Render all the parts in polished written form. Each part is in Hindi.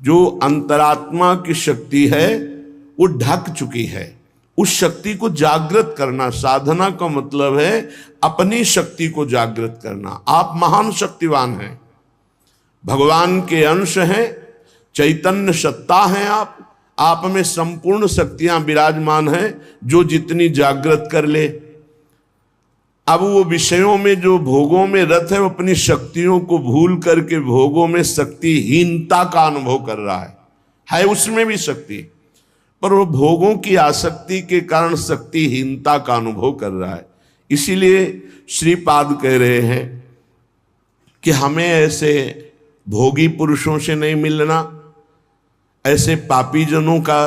जो अंतरात्मा की शक्ति है वो ढक चुकी है। उस शक्ति को जागृत करना, साधना का मतलब है अपनी शक्ति को जागृत करना। आप महान शक्तिवान हैं, भगवान के अंश हैं, चैतन्य सत्ता हैं। आप में संपूर्ण शक्तियां विराजमान हैं, जो जितनी जागृत कर ले। अब वो विषयों में, जो भोगों में रत है, वो अपनी शक्तियों को भूल करके भोगों में शक्तिहीनता का अनुभव कर रहा है उसमें भी शक्ति, पर वो भोगों की आसक्ति के कारण शक्तिहीनता का अनुभव कर रहा है। इसीलिए श्रीपाद कह रहे हैं कि हमें ऐसे भोगी पुरुषों से नहीं मिलना, ऐसे पापी जनों का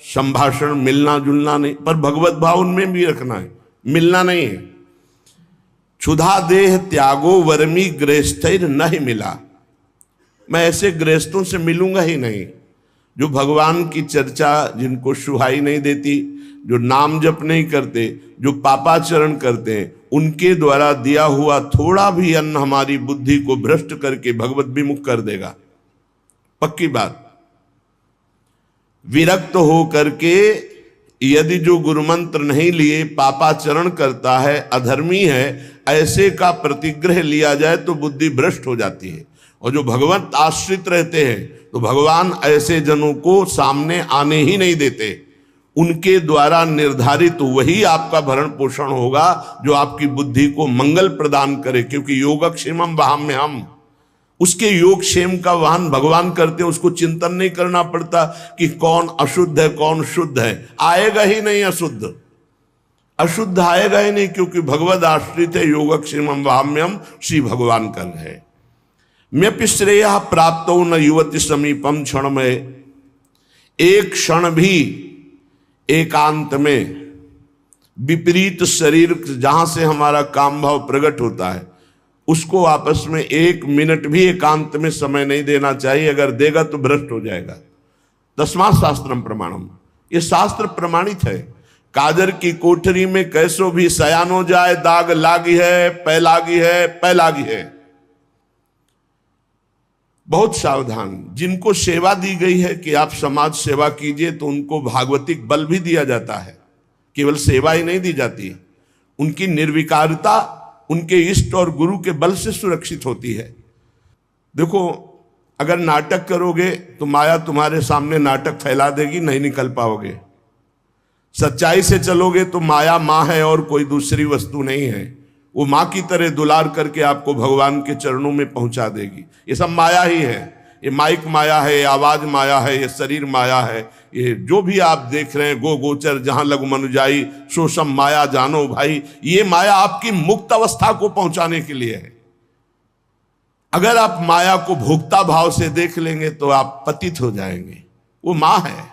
संभाषण, मिलना जुलना नहीं, पर भगवत भाव उनमें भी रखना है, मिलना नहीं है। क्षुधा देह त्यागो वर्मी गृहस्थैर नहीं मिला, मैं ऐसे गृहस्थों से मिलूंगा ही नहीं जो भगवान की चर्चा, जिनको सुहाई नहीं देती, जो नाम जप नहीं करते, जो पापाचरण करते हैं, उनके द्वारा दिया हुआ थोड़ा भी अन्न हमारी बुद्धि को भ्रष्ट करके भगवत विमुख कर देगा, पक्की बात। विरक्त हो करके यदि जो गुरु मंत्र नहीं लिए पापाचरण करता है, अधर्मी है, ऐसे का प्रतिग्रह लिया जाए तो बुद्धि भ्रष्ट हो जाती है। और जो भगवत आश्रित रहते हैं तो भगवान ऐसे जनों को सामने आने ही नहीं देते। उनके द्वारा निर्धारित वही आपका भरण पोषण होगा जो आपकी बुद्धि को मंगल प्रदान करे, क्योंकि योगक्षेमम वहाम्यहम्, उसके योगक्षेम का वाहन भगवान करते हैं। उसको चिंतन नहीं करना पड़ता कि कौन अशुद्ध है कौन शुद्ध है, आएगा ही नहीं अशुद्ध, अशुद्ध आएगा ही नहीं, क्योंकि भगवद आश्रित है। योगक्षेमम वहाम्यहम् श्री भगवान कर है। म्यपि श्रेय प्राप्त न युवती समीपम क्षण में, एक क्षण भी एकांत में विपरीत शरीर, जहां से हमारा काम भाव प्रकट होता है, उसको आपस में एक मिनट भी एकांत में समय नहीं देना चाहिए। अगर देगा तो भ्रष्ट हो जाएगा। तस्मात् शास्त्रम प्रमाणम, ये शास्त्र प्रमाणित है। काजर की कोठरी में कैसो भी सयान हो जाए, दाग लागी है, पै लागी है, पै लागी है। बहुत सावधान। जिनको सेवा दी गई है कि आप समाज सेवा कीजिए, तो उनको भागवतिक बल भी दिया जाता है, केवल सेवा ही नहीं दी जाती। उनकी निर्विकारता उनके इष्ट और गुरु के बल से सुरक्षित होती है। देखो, अगर नाटक करोगे तो माया तुम्हारे सामने नाटक फैला देगी, नहीं निकल पाओगे। सच्चाई से चलोगे तो माया माँ है और कोई दूसरी वस्तु नहीं है। वो माँ की तरह दुलार करके आपको भगवान के चरणों में पहुंचा देगी। ये सब माया ही है। ये माइक माया है, ये आवाज माया है, ये शरीर माया है, ये जो भी आप देख रहे हैं, गो गोचर जहां लघु मनुजाई सो सब माया जानो भाई। ये माया आपकी मुक्त अवस्था को पहुंचाने के लिए है। अगर आप माया को भोक्ता भाव से देख लेंगे तो आप पतित हो जाएंगे। वो माँ है।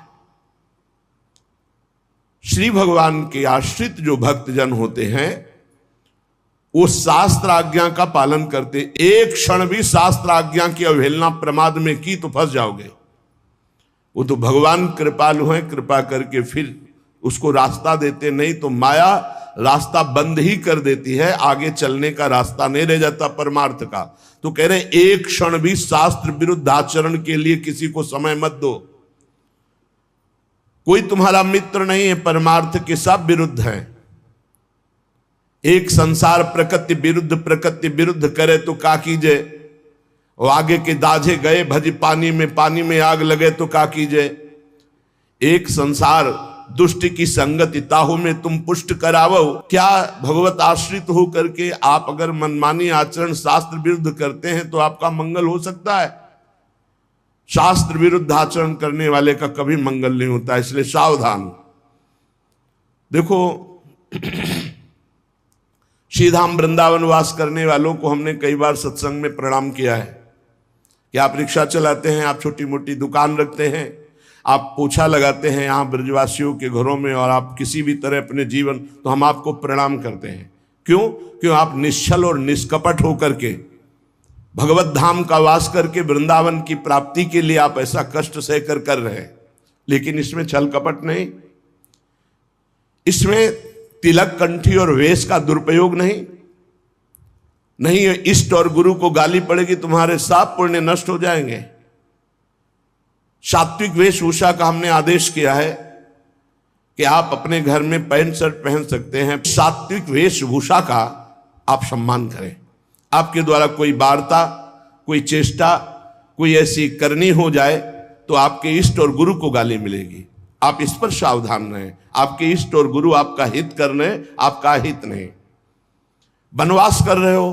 श्री भगवान के आश्रित जो भक्तजन होते हैं वो शास्त्र आज्ञा का पालन करते। एक क्षण भी शास्त्र आज्ञा की अवहेलना प्रमाद में की तो फंस जाओगे। वो तो भगवान कृपालु हैं, कृपा करके फिर उसको रास्ता देते, नहीं तो माया रास्ता बंद ही कर देती है, आगे चलने का रास्ता नहीं रह जाता परमार्थ का। तो कह रहे एक क्षण भी शास्त्र विरुद्ध आचरण के लिए किसी को समय मत दो। कोई तुम्हारा मित्र नहीं है, परमार्थ के सब विरुद्ध हैं। एक संसार प्रकृति विरुद्ध करे तो का कीजे, और आगे के दाझे गए भज पानी में आग लगे तो का कीजे। एक संसार दुष्ट की संगति ताहू में तुम पुष्ट करावो। क्या भगवत आश्रित हो करके आप अगर मनमानी आचरण शास्त्र विरुद्ध करते हैं तो आपका मंगल हो सकता है? शास्त्र विरुद्ध आचरण करने वाले का कभी मंगल नहीं होता, इसलिए सावधान। देखो, श्रीधाम वृंदावन वास करने वालों को हमने कई बार सत्संग में प्रणाम किया है कि आप रिक्शा चलाते हैं, आप छोटी मोटी दुकान रखते हैं, आप पोछा लगाते हैं यहाँ ब्रजवासियों के घरों में, और आप किसी भी तरह अपने जीवन, तो हम आपको प्रणाम करते हैं। क्यों आप निश्चल और निष्कपट होकर के भगवत धाम का वास करके वृंदावन की प्राप्ति के लिए आप ऐसा कष्ट सहकर कर रहे हैं। लेकिन इसमें छल कपट नहीं, इसमें तिलक कंठी और वेश का दुरुपयोग नहीं। इष्ट और गुरु को गाली पड़ेगी, तुम्हारे सब पुण्य नष्ट हो जाएंगे। सात्विक वेशभूषा का हमने आदेश किया है कि आप अपने घर में पैंट शर्ट पहन सकते हैं। सात्विक वेशभूषा का आप सम्मान करें। आपके द्वारा कोई वार्ता, कोई चेष्टा, कोई ऐसी करनी हो जाए तो आपके इष्ट और गुरु को गाली मिलेगी। आप इस पर सावधान रहें। आपके इष्ट और गुरु आपका हित कर रहे हैं, आपका हित नहीं। वनवास कर रहे हो,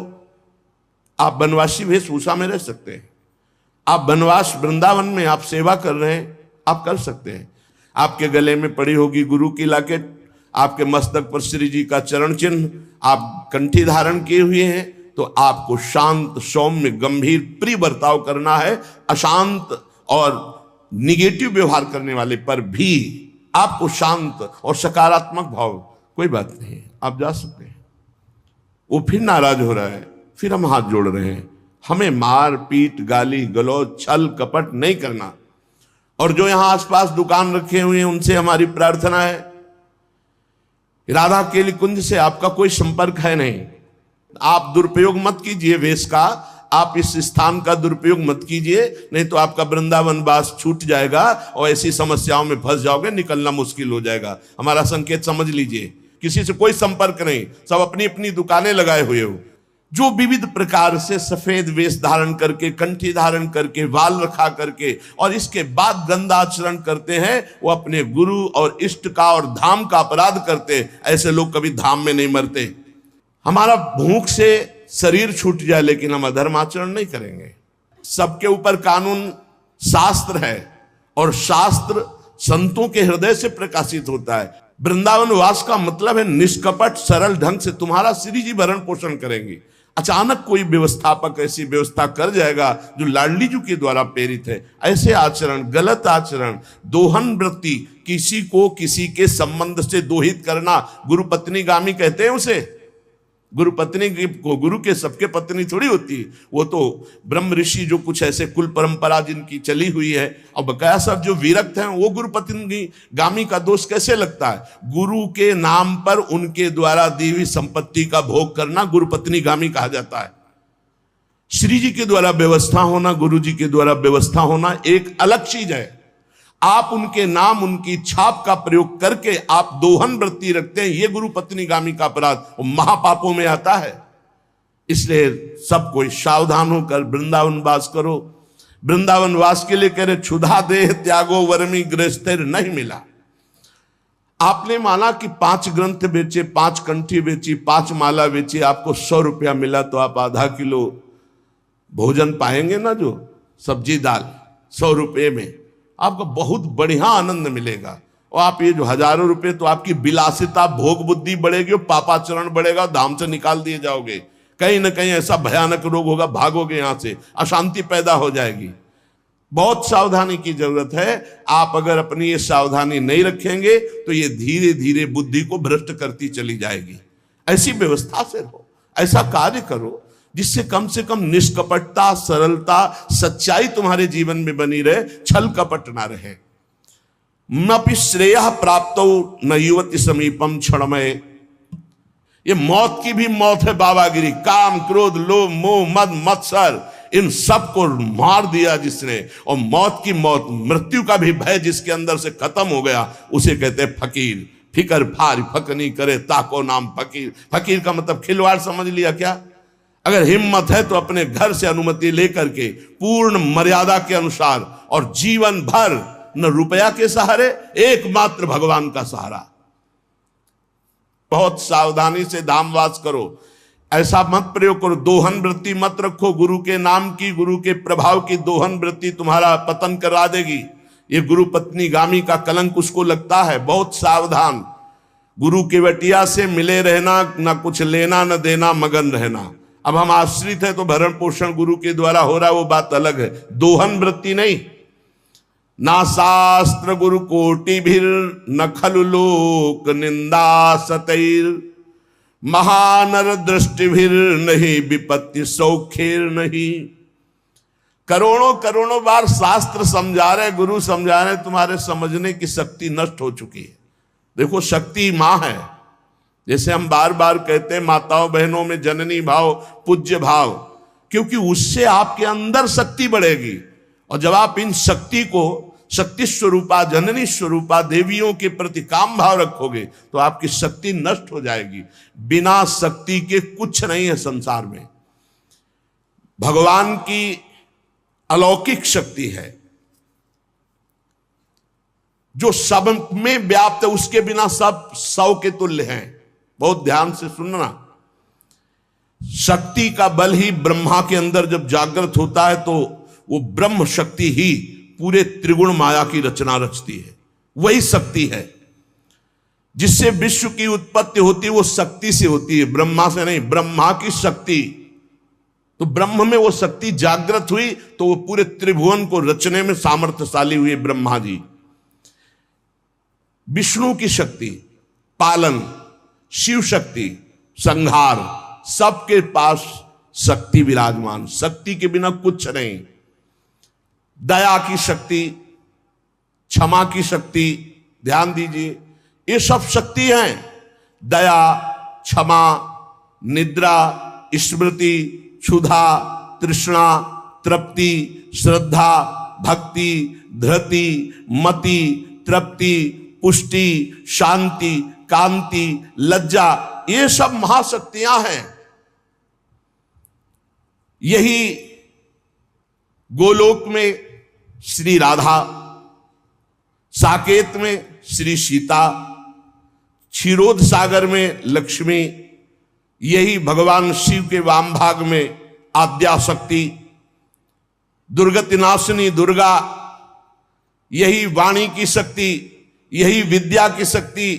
आप वनवासी वेशभूषा में रह सकते हैं। आप वनवास वृंदावन में आप सेवा कर रहे हैं, आप कर सकते हैं। आपके गले में पड़ी होगी गुरु की लॉकेट, आपके मस्तक पर श्री जी का चरण चिन्ह, आप कंठी धारण किए हुए हैं, तो आपको शांत, सौम्य, गंभीर, प्रिय बर्ताव करना है। अशांत और निगेटिव व्यवहार करने वाले पर भी आपको शांत और सकारात्मक भाव, कोई बात नहीं, आप जा सकते हैं। वो फिर नाराज हो रहा है, फिर हम हाथ जोड़ रहे हैं। हमें मार पीट, गाली गलौज, छल कपट नहीं करना। और जो यहां आसपास दुकान रखे हुए हैं उनसे हमारी प्रार्थना है, राधा केली कुंज से आपका कोई संपर्क है नहीं। आप दुरुपयोग मत कीजिए वेश का, आप इस स्थान का दुरुपयोग मत कीजिए, नहीं तो आपका वृंदावन वास छूट जाएगा और ऐसी समस्याओं में फंस जाओगे, निकलना मुश्किल हो जाएगा। हमारा संकेत समझ लीजिए, किसी से कोई संपर्क नहीं, सब अपनी अपनी दुकानें लगाए हुए हो। जो विविध प्रकार से सफेद वेश धारण करके, कंठी धारण करके, वाल रखा करके और इसके बाद गंदा आचरण करते हैं, वो अपने गुरु और इष्ट का और धाम का अपराध करते। ऐसे लोग कभी धाम में नहीं मरते। हमारा भूख से शरीर छूट जाए लेकिन हम अधर्म आचरण नहीं करेंगे। सबके ऊपर कानून शास्त्र है और शास्त्र संतों के हृदय से प्रकाशित होता है। वृंदावन वास का मतलब है निष्कपट सरल ढंग से तुम्हारा श्री जी भरण पोषण करेंगे। अचानक कोई व्यवस्थापक ऐसी व्यवस्था कर जाएगा जो लाडली जी के द्वारा प्रेरित है, ऐसे आचरण, गलत आचरण, दोहन वृत्ति, किसी को किसी के संबंध से दोहित करना, गुरु पत्नी गामी कहते हैं उसे। गुरु पत्नी को, गुरु के सबके पत्नी थोड़ी होती है, वो तो ब्रह्म ऋषि जो कुछ ऐसे कुल परंपरा जिनकी चली हुई है, और बकाया सब जो विरक्त हैं वो गुरु पत्नी गामी का दोष कैसे लगता है? गुरु के नाम पर उनके द्वारा दी हुई संपत्ति का भोग करना गुरु पत्नी गामी कहा जाता है। श्री जी के द्वारा व्यवस्था होना, गुरु जी के द्वारा व्यवस्था होना एक अलग चीज है। आप उनके नाम, उनकी छाप का प्रयोग करके आप दोहन वृत्ति रखते हैं, ये गुरु पत्नी गामी का अपराध महापापों में आता है। इसलिए सब कोई सावधान होकर वृंदावन वास करो। वृंदावन वास के लिए कह रहे क्षुधा देह त्यागो वर्मी गृहस्थिर नहीं मिला। आपने माना कि 5 ग्रंथ बेचे, 5 कंठी बेची, 5 माला बेची, आपको 100 रुपया मिला, तो आप आधा किलो भोजन पाएंगे ना, जो सब्जी दाल 100 रुपये में आपको बहुत बढ़िया आनंद मिलेगा। और आप ये जो हजारों रुपए, तो आपकी विलासिता, भोग बुद्धि बढ़ेगी और पापाचरण बढ़ेगा, धाम से निकाल दिए जाओगे। कहीं ना कहीं ऐसा भयानक रोग होगा, भागोगे यहां से, अशांति पैदा हो जाएगी। बहुत सावधानी की जरूरत है। आप अगर अपनी ये सावधानी नहीं रखेंगे तो ये धीरे धीरे बुद्धि को भ्रष्ट करती चली जाएगी। ऐसी व्यवस्था से रहो, ऐसा कार्य करो जिससे कम से कम निष्कपटता, सरलता, सच्चाई तुम्हारे जीवन में बनी रहे, छल कपट ना रहे। नपि श्रेयः प्राप्तो न युवति समीपम क्षणमय। ये मौत की भी मौत है बाबागिरी। काम, क्रोध, लोभ, मोह, मद, मत्सर, इन सब को मार दिया जिसने, और मौत की मौत, मृत्यु का भी भय जिसके अंदर से खत्म हो गया, उसे कहते हैं फकीर। फिकर फार फकनी करे ताको नाम फकीर। फकीर का मतलब खिलवाड़ समझ लिया क्या? अगर हिम्मत है तो अपने घर से अनुमति लेकर के पूर्ण मर्यादा के अनुसार और जीवन भर न रुपया के सहारे, एकमात्र भगवान का सहारा। बहुत सावधानी से धामवास करो। ऐसा मत प्रयोग करो, दोहन वृत्ति मत रखो। गुरु के नाम की, गुरु के प्रभाव की दोहन वृत्ति तुम्हारा पतन करा देगी। ये गुरु पत्नी गामी का कलंक उसको लगता है। बहुत सावधान। गुरु के वटिया से मिले रहना, ना कुछ लेना न देना, मगन रहना। अब हम आश्रित हैं तो भरण पोषण गुरु के द्वारा हो रहा है, वो बात अलग है। दोहन वृत्ति नहीं। ना शास्त्र गुरु कोटि भीर न खलु लोक निंदा सतैर महानर दृष्टि भीर नहीं विपत्ति सौखेर नहीं। करोड़ों करोड़ों बार शास्त्र समझा रहे, गुरु समझा रहे, तुम्हारे समझने की शक्ति नष्ट हो चुकी है। देखो, शक्ति मां है। जैसे हम बार बार कहते हैं, माताओं बहनों में जननी भाव, पूज्य भाव, क्योंकि उससे आपके अंदर शक्ति बढ़ेगी। और जब आप इन शक्ति को शक्ति स्वरूपा जननी स्वरूपा देवियों के प्रति काम भाव रखोगे तो आपकी शक्ति नष्ट हो जाएगी। बिना शक्ति के कुछ नहीं है संसार में। भगवान की अलौकिक शक्ति है जो सब में व्याप्त है, उसके बिना सब सौ के तुल्य हैं। बहुत ध्यान से सुनना। शक्ति का बल ही ब्रह्मा के अंदर जब जागृत होता है तो वो ब्रह्म शक्ति ही पूरे त्रिगुण माया की रचना रचती है। वही शक्ति है जिससे विश्व की उत्पत्ति होती है, वो शक्ति से होती है, ब्रह्मा से नहीं। ब्रह्मा की शक्ति, तो ब्रह्म में वो शक्ति जागृत हुई तो वो पूरे त्रिभुवन को रचने में सामर्थ्यशाली हुए ब्रह्मा जी। विष्णु की शक्ति पालन, शिव शक्ति संहार, सबके पास शक्ति विराजमान। शक्ति के बिना कुछ नहीं। दया की शक्ति, क्षमा की शक्ति, ध्यान दीजिए, ये सब शक्ति हैं। दया, क्षमा, निद्रा, स्मृति, क्षुधा, तृष्णा, तृप्ति, श्रद्धा, भक्ति, धृति, मति, तृप्ति, पुष्टि, शांति, कांति, लज्जा, ये सब महाशक्तियां हैं। यही गोलोक में श्री राधा, साकेत में श्री सीता, क्षीरोद सागर में लक्ष्मी, यही भगवान शिव के वाम भाग में आद्या शक्ति, दुर्गति नाशिनी दुर्गा, यही वाणी की शक्ति, यही विद्या की शक्ति,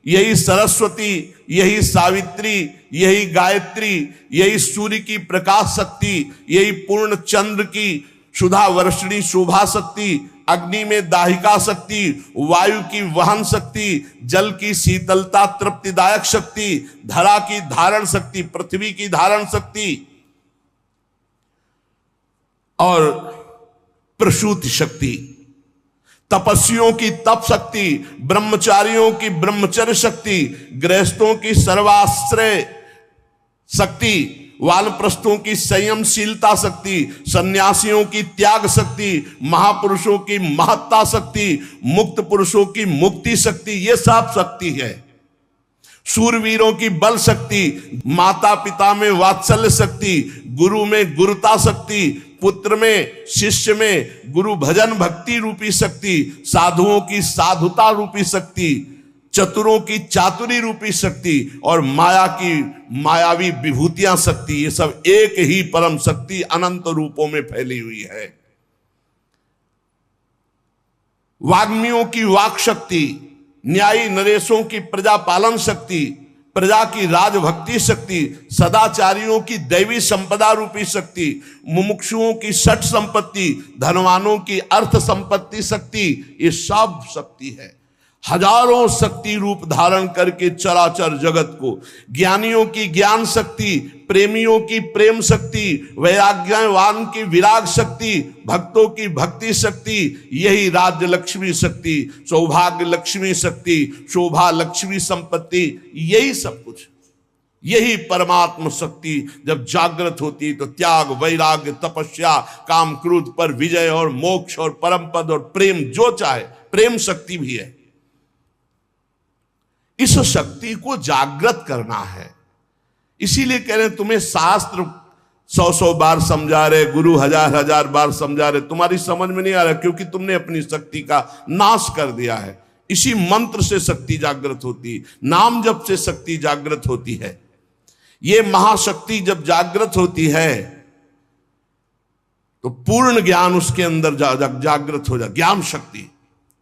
यही सरस्वती, यही सावित्री, यही गायत्री, यही सूर्य की प्रकाश शक्ति, यही पूर्ण चंद्र की सुधा वर्षणी शोभा शक्ति, अग्नि में दाहिका शक्ति, वायु की वहन शक्ति, जल की शीतलता तृप्तिदायक शक्ति, धरा की धारण शक्ति, पृथ्वी की धारण शक्ति और प्रसूति शक्ति, तपस्वियों की तप शक्ति, ब्रह्मचारियों की ब्रह्मचर्य शक्ति, गृहस्थों की सर्वाश्रय शक्ति, वानप्रस्थों की संयमशीलता शक्ति, सन्यासियों की त्याग शक्ति, महापुरुषों की महत्ता शक्ति, मुक्त पुरुषों की मुक्ति शक्ति, ये सब शक्ति है। शूरवीरों की बल शक्ति, माता पिता में वात्सल्य शक्ति, गुरु में गुरुता शक्ति, पुत्र में शिष्य में गुरु भजन भक्ति रूपी शक्ति, साधुओं की साधुता रूपी शक्ति, चतुरों की चातुरी रूपी शक्ति और माया की मायावी विभूतियां शक्ति, ये सब एक ही परम शक्ति अनंत रूपों में फैली हुई है। वाग्मियों की वाक शक्ति, न्यायी नरेशों की प्रजा पालन शक्ति, प्रजा की राजभक्ति शक्ति, सदाचारियों की दैवी संपदा रूपी शक्ति, मुमुक्षुओं की षट संपत्ति, धनवानों की अर्थ संपत्ति शक्ति, ये सब शक्ति है। हजारों शक्ति रूप धारण करके चराचर जगत को, ज्ञानियों की ज्ञान शक्ति, प्रेमियों की प्रेम शक्ति, वैराग्यवान की विराग शक्ति, भक्तों की भक्ति शक्ति, यही राज्य लक्ष्मी शक्ति, सौभाग्य लक्ष्मी शक्ति, शोभा लक्ष्मी संपत्ति, यही सब कुछ, यही परमात्म शक्ति जब जागृत होती तो त्याग, वैराग्य, तपस्या, काम क्रोध पर विजय और मोक्ष और परम पद और प्रेम, जो चाहे, प्रेम शक्ति भी है। इस शक्ति को जागृत करना है। इसीलिए कह रहे हैं तुम्हें शास्त्र 100 बार समझा रहे, गुरु हजार बार समझा रहे, तुम्हारी समझ में नहीं आ रहा क्योंकि तुमने अपनी शक्ति का नाश कर दिया है। इसी मंत्र से शक्ति जागृत होती है, नाम जप से शक्ति जागृत होती है। ये महाशक्ति जब जागृत होती है तो पूर्ण ज्ञान उसके अंदर जागृत हो जाए। ज्ञान शक्ति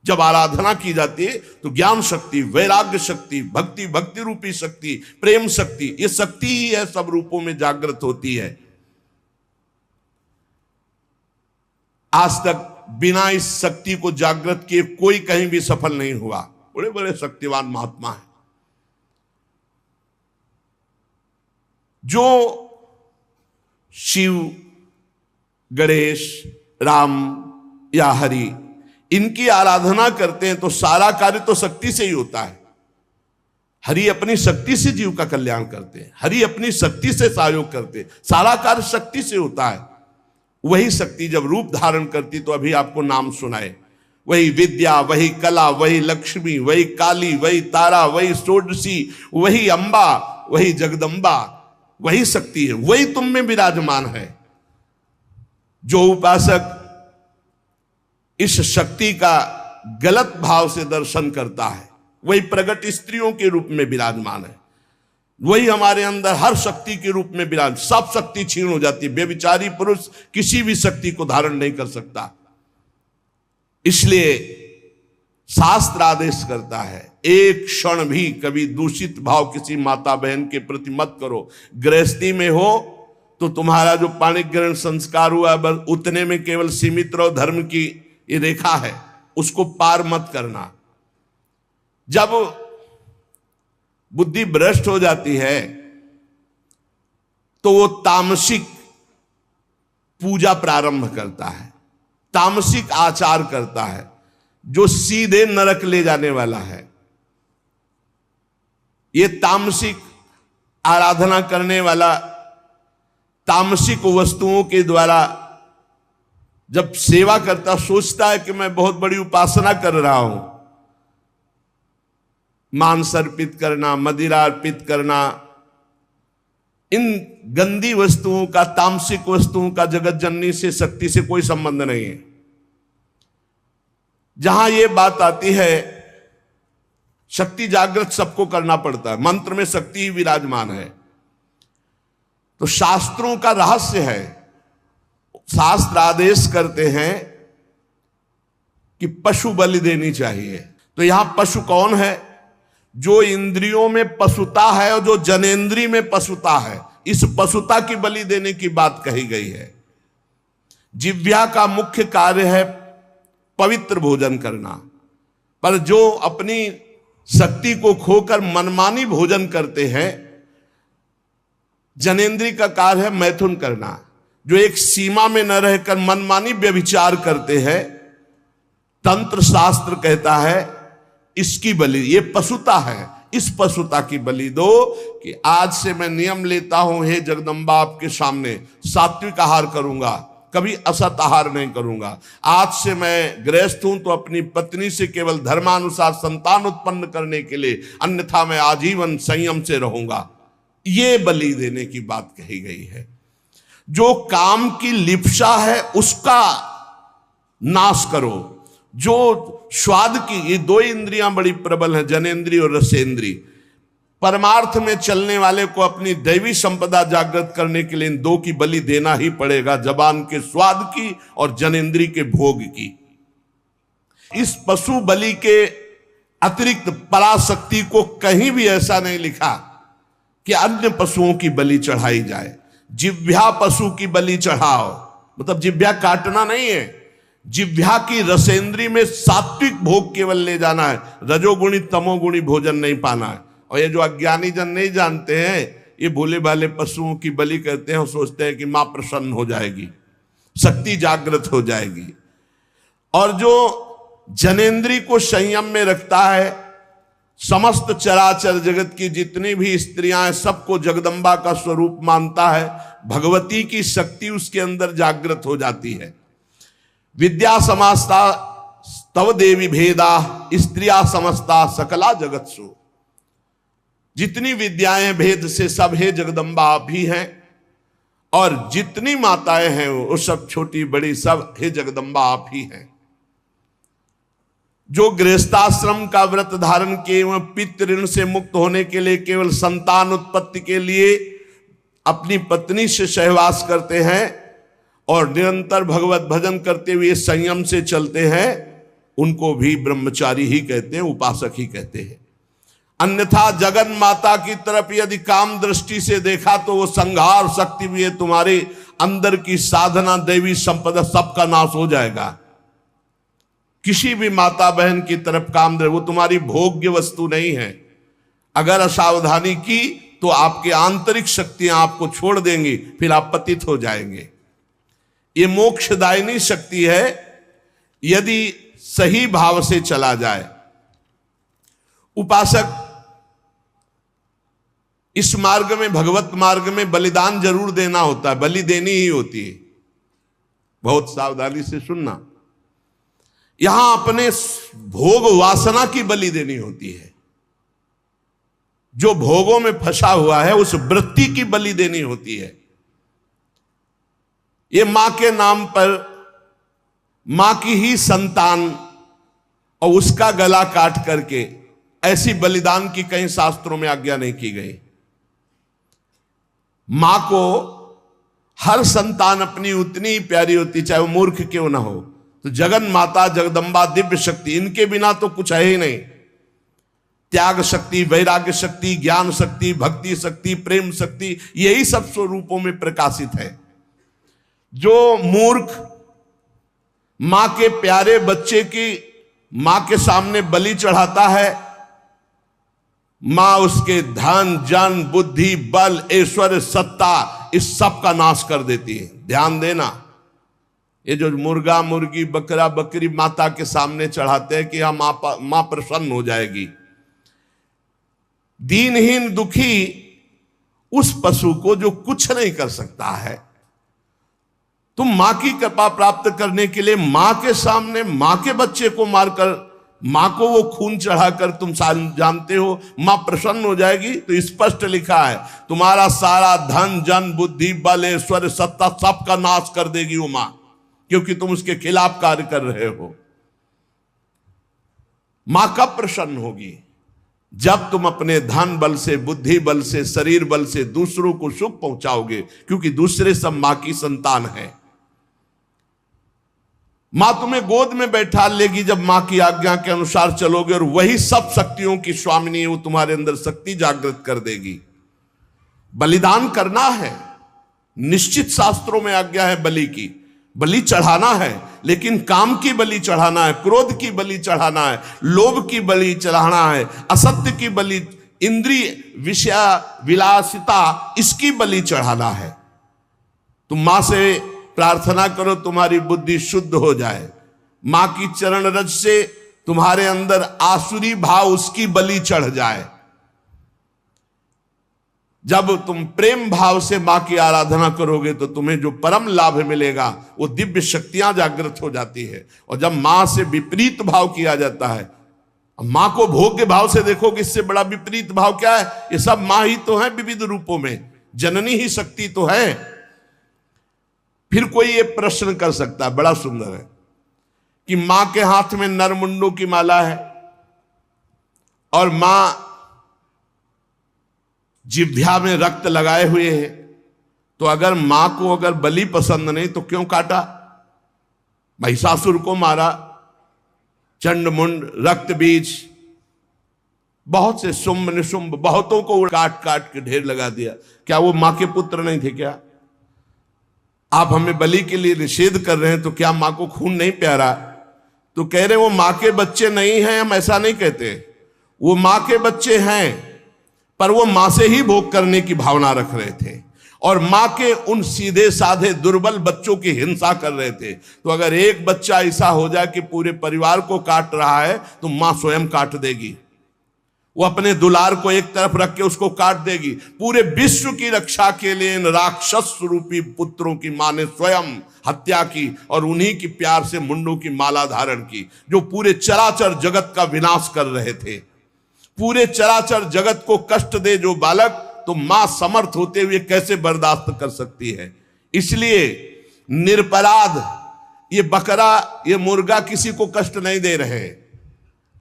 जब आराधना की जाती है तो ज्ञान शक्ति, वैराग्य शक्ति, भक्ति रूपी शक्ति, प्रेम शक्ति, ये शक्ति ही है, सब रूपों में जागृत होती है। आज तक बिना इस शक्ति को जागृत किए कोई कहीं भी सफल नहीं हुआ। बड़े बड़े शक्तिवान महात्मा हैं जो शिव, गणेश, राम या हरि इनकी आराधना करते हैं तो सारा कार्य तो शक्ति से ही होता है। हरि अपनी शक्ति से जीव का कल्याण करते हैं, हरि अपनी शक्ति से सहयोग करते हैं, सारा कार्य शक्ति से होता है। वही शक्ति जब रूप धारण करती तो अभी आपको नाम सुनाए, वही विद्या, वही कला, वही लक्ष्मी, वही काली, वही तारा, वही षोडशी, वही अंबा, वही जगदम्बा, वही शक्ति है, वही तुम में विराजमान है। जो उपासक इस शक्ति का गलत भाव से दर्शन करता है वही प्रगट स्त्रियों के रूप में विराजमान है, वही हमारे अंदर हर शक्ति के रूप में विराज, सब शक्ति छीन हो जाती है। व्यभिचारी पुरुष किसी भी शक्ति को धारण नहीं कर सकता। इसलिए शास्त्र आदेश करता है एक क्षण भी कभी दूषित भाव किसी माता बहन के प्रति मत करो। गृहस्थी में हो तो तुम्हारा जो पाणिक ग्रहण संस्कार हुआ बस उतने में केवल सीमित रहो, धर्म की ये रेखा है उसको पार मत करना। जब बुद्धि भ्रष्ट हो जाती है तो वो तामसिक पूजा प्रारंभ करता है, तामसिक आचार करता है जो सीधे नरक ले जाने वाला है। ये तामसिक आराधना करने वाला तामसिक वस्तुओं के द्वारा जब सेवा करता सोचता है कि मैं बहुत बड़ी उपासना कर रहा हूं, मांस अर्पित करना, मदिरा अर्पित करना, इन गंदी वस्तुओं का, तामसिक वस्तुओं का जगत जननी से, शक्ति से कोई संबंध नहीं है। जहां यह बात आती है शक्ति जागृत सबको करना पड़ता है, मंत्र में शक्ति ही विराजमान है। तो शास्त्रों का रहस्य है, शास्त्र आदेश करते हैं कि पशु बलि देनी चाहिए। तो यहां पशु कौन है? जो इंद्रियों में पशुता है और जो जनेंद्री में पशुता है, इस पशुता की बलि देने की बात कही गई है। जिह्वा का मुख्य कार्य है पवित्र भोजन करना, पर जो अपनी शक्ति को खोकर मनमानी भोजन करते हैं, जनेंद्री का कार्य है मैथुन करना। जो एक सीमा में न रहकर मनमानी व्यभिचार करते हैं, तंत्र शास्त्र कहता है इसकी बलि, ये पशुता है, इस पशुता की बलि दो कि आज से मैं नियम लेता हूं हे जगदम्बा आपके सामने सात्विक आहार करूंगा, कभी असत आहार नहीं करूंगा। आज से मैं गृहस्थ हूं तो अपनी पत्नी से केवल धर्मानुसार संतान उत्पन्न करने के लिए, अन्यथा मैं आजीवन संयम से रहूंगा। ये बलि देने की बात कही गई है। जो काम की लिप्सा है उसका नाश करो। जो स्वाद की, ये दो इंद्रियां बड़ी प्रबल हैं, जनेंद्री और रसेंद्री। परमार्थ में चलने वाले को अपनी दैवी संपदा जागृत करने के लिए इन दो की बलि देना ही पड़ेगा, जबान के स्वाद की और जनेंद्री के भोग की। इस पशु बलि के अतिरिक्त पराशक्ति को कहीं भी ऐसा नहीं लिखा कि अन्य पशुओं की बलि चढ़ाई जाए। जिह्वा पशु की बलि चढ़ाओ, मतलब जिह्वा काटना नहीं है, जिह्वा की रसेंद्री में सात्विक भोग केवल ले जाना है, रजोगुणी तमोगुणी भोजन नहीं पाना है। और ये जो अज्ञानी जन नहीं जानते हैं, ये भोले भाले पशुओं की बलि करते हैं और सोचते हैं कि मां प्रसन्न हो जाएगी, शक्ति जागृत हो जाएगी। और जो जनेंद्री को संयम में रखता है, समस्त चराचर जगत की जितनी भी स्त्रियां हैं सबको जगदम्बा का स्वरूप मानता है, भगवती की शक्ति उसके अंदर जागृत हो जाती है। विद्या समास्ता तव देवी भेदा स्त्रिया समस्ता सकला जगत्सु। जितनी विद्याएं भेद से सब हे जगदम्बा आप ही हैं, और जितनी माताएं हैं वो सब छोटी बड़ी सब हे जगदम्बा आप ही हैं। जो गृहस्थाश्रम का व्रत धारण किए एवं पितृ ऋण से मुक्त होने के लिए केवल संतान उत्पत्ति के लिए अपनी पत्नी से सहवास करते हैं और निरंतर भगवत भजन करते हुए संयम से चलते हैं, उनको भी ब्रह्मचारी ही कहते हैं, उपासक ही कहते हैं। अन्यथा जगन माता की तरफ यदि काम दृष्टि से देखा तो वो संहार शक्ति भी है, तुम्हारे अंदर की साधना दैवी संपदा सबका नाश हो जाएगा। किसी भी माता बहन की तरफ काम दे, वो तुम्हारी भोग्य वस्तु नहीं है। अगर असावधानी की तो आपकी आंतरिक शक्तियां आपको छोड़ देंगी, फिर आप पतित हो जाएंगे। ये मोक्षदायिनी शक्ति है यदि सही भाव से चला जाए। उपासक इस मार्ग में, भगवत मार्ग में बलिदान जरूर देना होता है, बलि देनी ही होती है। बहुत सावधानी से सुनना। यहां अपने भोग वासना की बलि देनी होती है। जो भोगों में फंसा हुआ है उस वृत्ति की बलि देनी होती है। ये मां के नाम पर मां की ही संतान और उसका गला काट करके ऐसी बलिदान की कहीं शास्त्रों में आज्ञा नहीं की गई। मां को हर संतान अपनी उतनी ही प्यारी होती, चाहे वो मूर्ख क्यों ना हो। तो जगन माता, जगदम्बा, दिव्य शक्ति, इनके बिना तो कुछ है ही नहीं। त्याग शक्ति, वैराग्य शक्ति, ज्ञान शक्ति, भक्ति शक्ति, प्रेम शक्ति, यही सब स्वरूपों में प्रकाशित है। जो मूर्ख मां के प्यारे बच्चे की मां के सामने बलि चढ़ाता है, मां उसके धन, जन, बुद्धि, बल, ऐश्वर्य, सत्ता, इस सब का नाश कर देती है। ध्यान देना, ये जो मुर्गा, मुर्गी, बकरा, बकरी माता के सामने चढ़ाते हैं कि हम मां प्रसन्न हो जाएगी, दीनहीन दुखी उस पशु को जो कुछ नहीं कर सकता है, तुम मां की कृपा प्राप्त करने के लिए मां के सामने मां के बच्चे को मारकर, मां को वो खून चढ़ाकर तुम जानते हो मां प्रसन्न हो जाएगी। तो स्पष्ट लिखा है तुम्हारा सारा धन, जन, बुद्धि, बल, ऐश्वर्य, सत्ता, सब का नाश कर देगी वो मां, क्योंकि तुम उसके खिलाफ कार्य कर रहे हो। मां कब प्रसन्न होगी? जब तुम अपने धन बल से, बुद्धि बल से, शरीर बल से दूसरों को सुख पहुंचाओगे, क्योंकि दूसरे सब मां की संतान है। मां तुम्हें गोद में बैठा लेगी जब मां की आज्ञा के अनुसार चलोगे, और वही सब शक्तियों की स्वामिनी है, वो तुम्हारे अंदर शक्ति जागृत कर देगी। बलिदान करना है, निश्चित शास्त्रों में आज्ञा है बलि की, बलि चढ़ाना है, लेकिन काम की बलि चढ़ाना है, क्रोध की बलि चढ़ाना है, लोभ की बलि चढ़ाना है, असत्य की बलि, इंद्रिय विषय विलासिता, इसकी बलि चढ़ाना है। तुम मां से प्रार्थना करो तुम्हारी बुद्धि शुद्ध हो जाए, मां की चरण रज से तुम्हारे अंदर आसुरी भाव, उसकी बलि चढ़ जाए। जब तुम प्रेम भाव से मां की आराधना करोगे तो तुम्हें जो परम लाभ मिलेगा वो दिव्य शक्तियां जागृत हो जाती है। और जब मां से विपरीत भाव किया जाता है, मां को भोग के भाव से देखो कि इससे बड़ा विपरीत भाव क्या है? ये सब मां ही तो है विविध रूपों में, जननी ही शक्ति तो है। फिर कोई ये प्रश्न कर सकता है, बड़ा सुंदर है, कि मां के हाथ में नरमुंडों की माला है और मां जिह्वा में रक्त लगाए हुए है, तो अगर मां को अगर बलि पसंद नहीं तो क्यों काटा? महिषासुर को मारा, चंड मुंड, रक्त बीज, बहुत से शुंभ निशुंभ, बहुतों को काट काट के ढेर लगा दिया। क्या वो मां के पुत्र नहीं थे क्या? आप हमें बलि के लिए निषेध कर रहे हैं, तो क्या मां को खून नहीं प्यारा? तो कह रहे वो मां के बच्चे नहीं हैं, हम ऐसा नहीं कहते, वो मां के बच्चे हैं, पर वो मां से ही भोग करने की भावना रख रहे थे और मां के उन सीधे साधे दुर्बल बच्चों की हिंसा कर रहे थे। तो अगर एक बच्चा ऐसा हो जाए कि पूरे परिवार को काट रहा है, तो मां स्वयं काट देगी। वो अपने दुलार को एक तरफ रख के उसको काट देगी। पूरे विश्व की रक्षा के लिए इन राक्षस रूपी पुत्रों की मां ने स्वयं हत्या की और उन्हीं की प्यार से मुंडों की माला धारण की, जो पूरे चराचर जगत का विनाश कर रहे थे। पूरे चराचर जगत को कष्ट दे जो बालक, तो मां समर्थ होते हुए कैसे बर्दाश्त कर सकती है? इसलिए निरपराध ये बकरा, ये मुर्गा किसी को कष्ट नहीं दे रहे।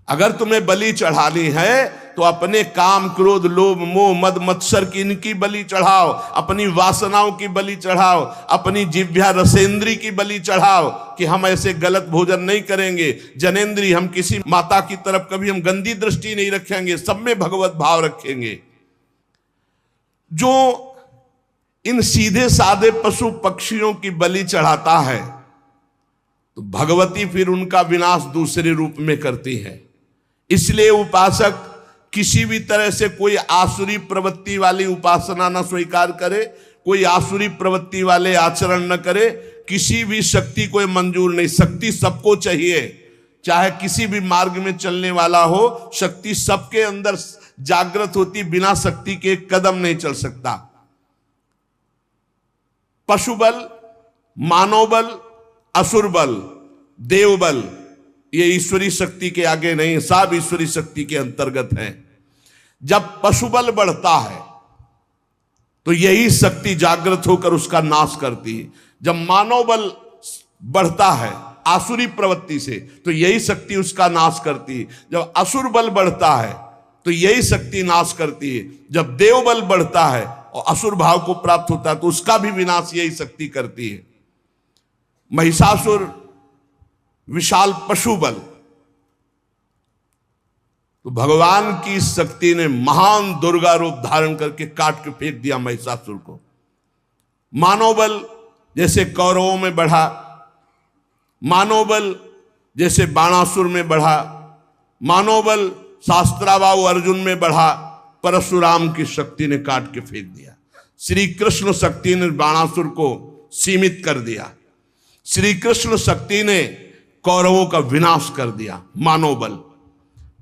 अगर तुम्हें बलि चढ़ानी है तो अपने काम, क्रोध, लोभ, मोह, मद, मत्सर की इनकी बलि चढ़ाओ, अपनी वासनाओं की बलि चढ़ाओ, अपनी जिह्वा रसेंद्री की बलि चढ़ाओ कि हम ऐसे गलत भोजन नहीं करेंगे, जनेंद्री, हम किसी माता की तरफ कभी हम गंदी दृष्टि नहीं रखेंगे, सब में भगवत भाव रखेंगे। जो इन सीधे साधे पशु पक्षियों की बलि चढ़ाता है, तो भगवती फिर उनका विनाश दूसरे रूप में करती है। इसलिए उपासक किसी भी तरह से कोई आसुरी प्रवृत्ति वाली उपासना न स्वीकार करे, कोई आसुरी प्रवृत्ति वाले आचरण न करे, किसी भी शक्ति को मंजूर नहीं। शक्ति सबको चाहिए, चाहे किसी भी मार्ग में चलने वाला हो, शक्ति सबके अंदर जागृत होती, बिना शक्ति के एक कदम नहीं चल सकता। पशु बल, मानव बल, असुर बल, देव बल, ये ईश्वरी शक्ति के आगे नहीं, सब ईश्वरी शक्ति के अंतर्गत है। जब पशु बल बढ़ता है तो यही शक्ति जागृत होकर उसका नाश करती है। जब मानव बल बढ़ता है आसुरी प्रवृत्ति से तो यही शक्ति उसका नाश करती है। जब असुर बल बढ़ता है तो यही शक्ति नाश करती है। जब देव बल बढ़ता है और असुर भाव को प्राप्त होता है तो उसका भी विनाश यही शक्ति करती है। महिषासुर विशाल पशु बल, तो भगवान की शक्ति ने महान दुर्गा रूप धारण करके काट के फेंक दिया महिषासुर को। मानव बल जैसे कौरवों में बढ़ा, मानव बल जैसे बाणासुर में बढ़ा, मानव बल शास्त्राबाहु अर्जुन में बढ़ा, परशुराम की शक्ति ने काट के फेंक दिया। श्री कृष्ण शक्ति ने बाणासुर को सीमित कर दिया। श्री कृष्ण शक्ति ने कौरवों का विनाश कर दिया। मानव बल,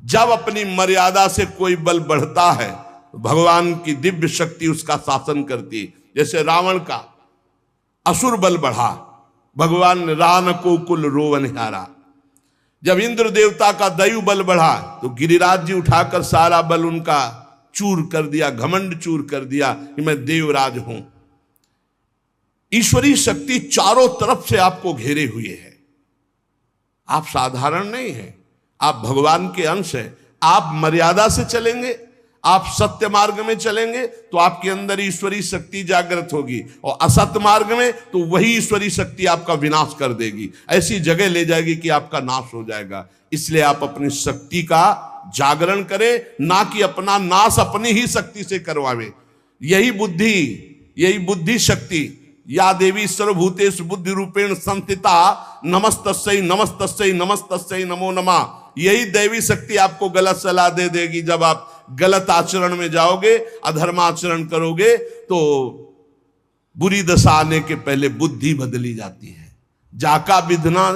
जब अपनी मर्यादा से कोई बल बढ़ता है तो भगवान की दिव्य शक्ति उसका शासन करती है। जैसे रावण का असुर बल बढ़ा, भगवान ने रान को कुल रोवन हारा। जब इंद्र देवता का दैव बल बढ़ा तो गिरिराज जी उठाकर सारा बल उनका चूर कर दिया, घमंड चूर कर दिया कि मैं देवराज हूं। ईश्वरी शक्ति चारों तरफ से आपको घेरे हुए है। आप साधारण नहीं हैं, आप भगवान के अंश हैं। आप मर्यादा से चलेंगे, आप सत्य मार्ग में चलेंगे तो आपके अंदर ईश्वरी शक्ति जागृत होगी, और असत्य मार्ग में तो वही ईश्वरी शक्ति आपका विनाश कर देगी, ऐसी जगह ले जाएगी कि आपका नाश हो जाएगा। इसलिए आप अपनी शक्ति का जागरण करें, ना कि अपना नाश अपनी ही शक्ति से करवावे। यही बुद्धि शक्ति, या देवी सर्वभूतेषु बुद्धि रूपेण संस्थिता नमस्तस्यै नमस्तस्यै नमस्तस्यै नमो नमः। यही दैवी शक्ति आपको गलत सलाह दे देगी। जब आप गलत आचरण में जाओगे, अधर्माचरण करोगे तो बुरी दशा आने के पहले बुद्धि बदली जाती है। जाका विधना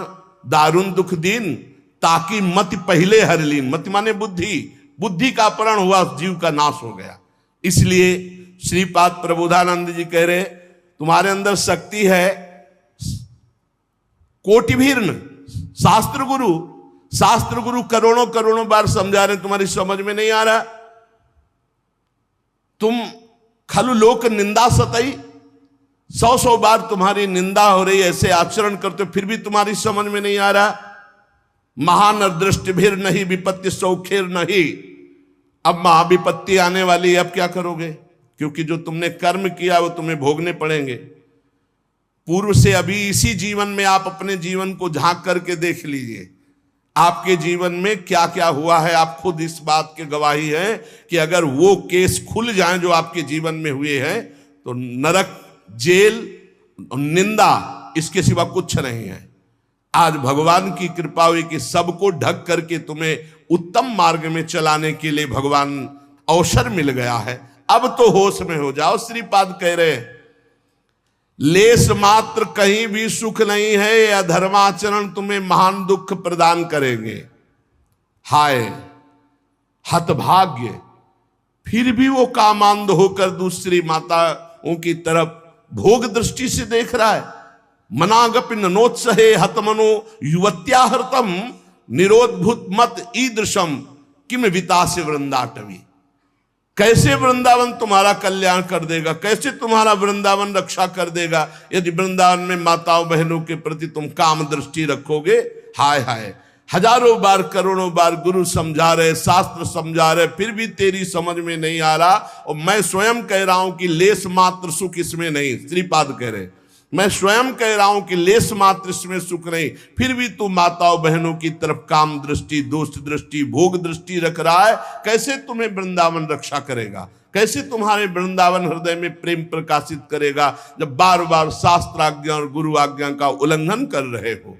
दारुण दुख दीन, ताकि मति पहले हर लीन। मति माने बुद्धि का अपहरण हुआ, जीव का नाश हो गया। इसलिए श्रीपाद प्रबोधानंद जी कह रहे तुम्हारे अंदर शक्ति है कोटिभीर्न। शास्त्र गुरु करोड़ों बार समझा रहे, तुम्हारी समझ में नहीं आ रहा। तुम खलु लोक निंदा सतई, 100 बार तुम्हारी निंदा हो रही, ऐसे आचरण करते फिर भी तुम्हारी समझ में नहीं आ रहा। महानदृष्टिभीर नहीं विपत्ति सौखेर नहीं। अब महाविपत्ति आने वाली है, अब क्या करोगे? क्योंकि जो तुमने कर्म किया वो तुम्हें भोगने पड़ेंगे। पूर्व से अभी इसी जीवन में आप अपने जीवन को झांक करके देख लीजिए, आपके जीवन में क्या क्या हुआ है। आप खुद इस बात के गवाही हैं कि अगर वो केस खुल जाएं जो आपके जीवन में हुए हैं तो नरक, जेल, निंदा, इसके सिवा कुछ नहीं है। आज भगवान की कृपा हुई कि सबको ढक करके तुम्हें उत्तम मार्ग में चलाने के लिए भगवान अवसर मिल गया है। अब तो होश में हो जाओ। श्रीपाद कह रहे हैं लेस मात्र कहीं भी सुख नहीं है, या धर्माचरण तुम्हें महान दुख प्रदान करेंगे। हाय हतभाग्य, फिर भी वो कामांध होकर दूसरी माताओं की तरफ भोग दृष्टि से देख रहा है। मनागपि नोत्सहे हतमनो युवत्याहृतम निरोधभूत मत ईदृशम किम वितासे वृंदाटवी। कैसे वृंदावन तुम्हारा कल्याण कर देगा, कैसे तुम्हारा वृंदावन रक्षा कर देगा यदि वृंदावन में माताओं बहनों के प्रति तुम काम दृष्टि रखोगे। हाय हाय, हजारों बार करोड़ों बार गुरु समझा रहे, शास्त्र समझा रहे, फिर भी तेरी समझ में नहीं आ रहा। और मैं स्वयं कह रहा हूं कि लेस मात्र सुख इसमें नहीं। श्रीपाद कह रहे मैं स्वयं कह रहा हूं कि लेस मात्र इसमें सुख नहीं, फिर भी तू माताओं बहनों की तरफ काम दृष्टि, दोस्त दृष्टि, भोग दृष्टि रख रहा है। कैसे तुम्हें वृंदावन रक्षा करेगा, कैसे तुम्हारे वृंदावन हृदय में प्रेम प्रकाशित करेगा जब बार बार शास्त्र आज्ञा और गुरु आज्ञा का उल्लंघन कर रहे हो।